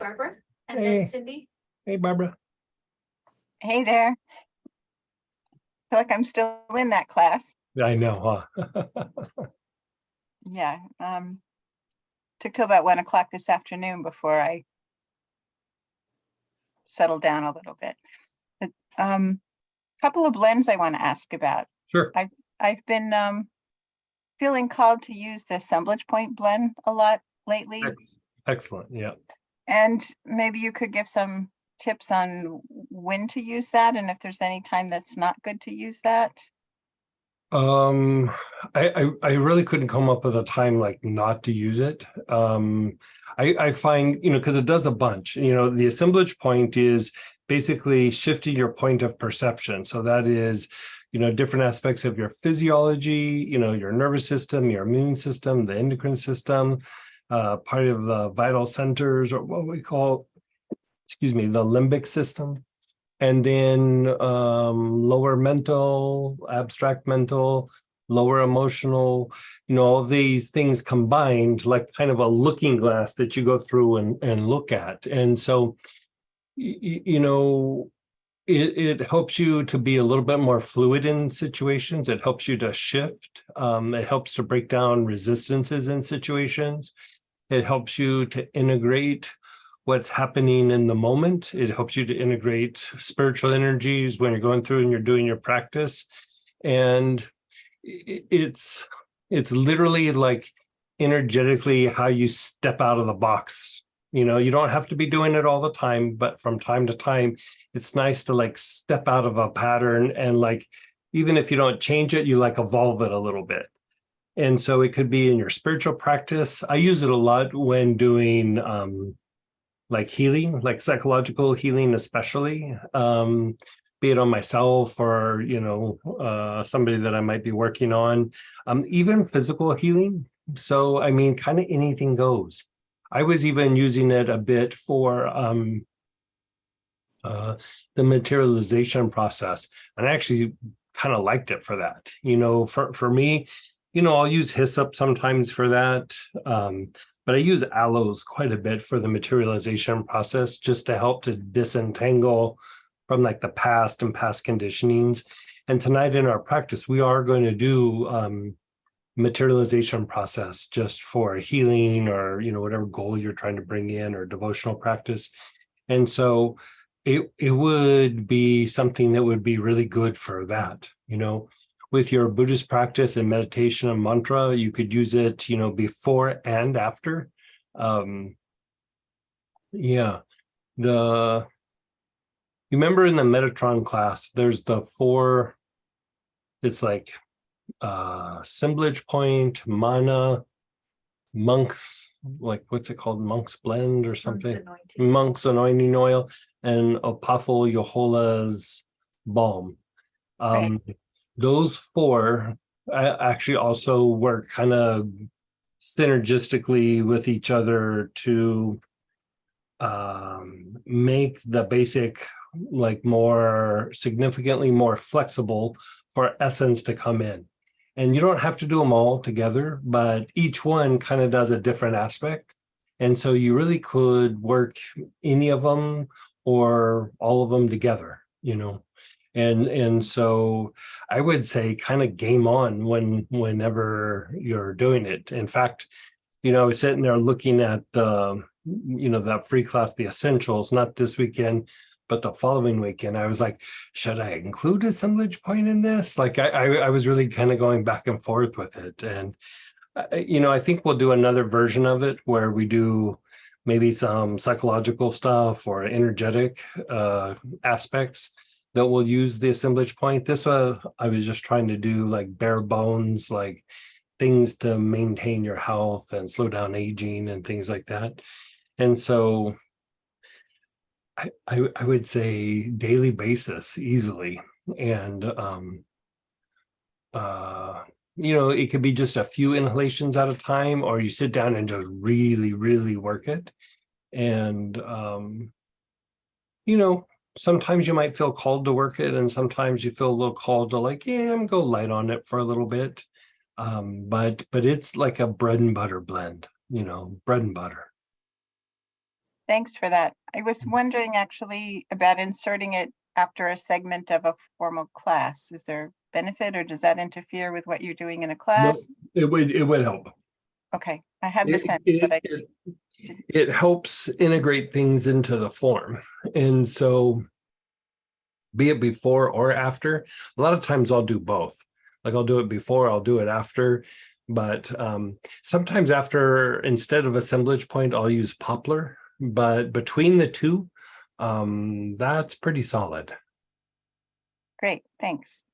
Barbara, and Hey. then Cindy. Hey, Barbara. Hey there. Feel like I'm still in that class. I know, huh? Yeah. Took till about 1 o'clock this afternoon before I settled down a little bit. Couple of blends I want to ask about. Sure. I've been feeling called to use the Assemblage Point blend a lot lately, Excellent. Yeah. and maybe you could give some tips on when to use that and if there's any time that's not good to use that. I really couldn't come up with a time like not to use it. I find, because it does a bunch, the assemblage point is basically shifting your point of perception. So that is, different aspects of your physiology, your nervous system, your immune system, the endocrine system, part of the vital centers, or what we call, the limbic system. And then lower mental, abstract mental, lower emotional, all these things combined, like kind of a looking glass that you go through and look at. And so, it helps you to be a little bit more fluid in situations. It helps you to shift. It helps to break down resistances in situations. It helps you to integrate what's happening in the moment. It helps you to integrate spiritual energies when you're going through and you're doing your practice. And it's literally like energetically how you step out of the box. You don't have to be doing it all the time, but from time to time, it's nice to like step out of a pattern and like, even if you don't change it, you like evolve it a little bit. And so it could be in your spiritual practice. I use it a lot when doing like healing, like psychological healing, especially, be it on myself or, somebody that I might be working on, even physical healing. So, I mean, kind of anything goes. I was even using it a bit for the materialization process. And I actually kind of liked it for that. For me, I'll use hyssop sometimes for that. But I use aloes quite a bit for the materialization process, just to help to disentangle from like the past and past conditionings. And tonight in our practice, we are going to do materialization process just for healing or, whatever goal you're trying to bring in, or devotional practice. And so it would be something that would be really good for that, with your Buddhist practice and meditation and mantra. You could use it, before and after. You remember in the Metatron class, there's the 4, it's like assemblage point, mana, monks, like what's it called, monk's blend or something, monk's anointing oil, and Apothel Yehola's balm. Right. Those 4 actually also work kind of synergistically with each other to make the basic like more significantly more flexible for essence to come in. And you don't have to do them all together, but each one kind of does a different aspect. And so you really could work any of them or all of them together, And so I would say kind of game on whenever you're doing it. In fact, I was sitting there looking at the, that free class, the essentials, not this weekend, but the following weekend. I was like, should I include assemblage point in this? Like I was really kind of going back and forth with it. And, I think we'll do another version of it where we do maybe some psychological stuff or energetic aspects that will use the assemblage point. This was, I was just trying to do like bare bones, like things to maintain your health and slow down aging and things like that. And so I would say daily basis easily. And, it could be just a few inhalations at a time, or you sit down and just really, really work it. And, sometimes you might feel called to work it, and sometimes you feel a little called to like, I'm go light on it for a little bit. But it's like a bread and butter blend, bread and butter. Thanks for that. I was wondering actually about inserting it after a segment of a formal class. Is there benefit or does that interfere with what you're doing in a No, class? it would help. Okay, I had the It, sense, it, but I it, it helps integrate things into the form. And so be it before or after, a lot of times I'll do both. Like I'll do it before, I'll do it after. But sometimes after, instead of assemblage point, I'll use poplar. But between the two, that's pretty solid. great, thanks.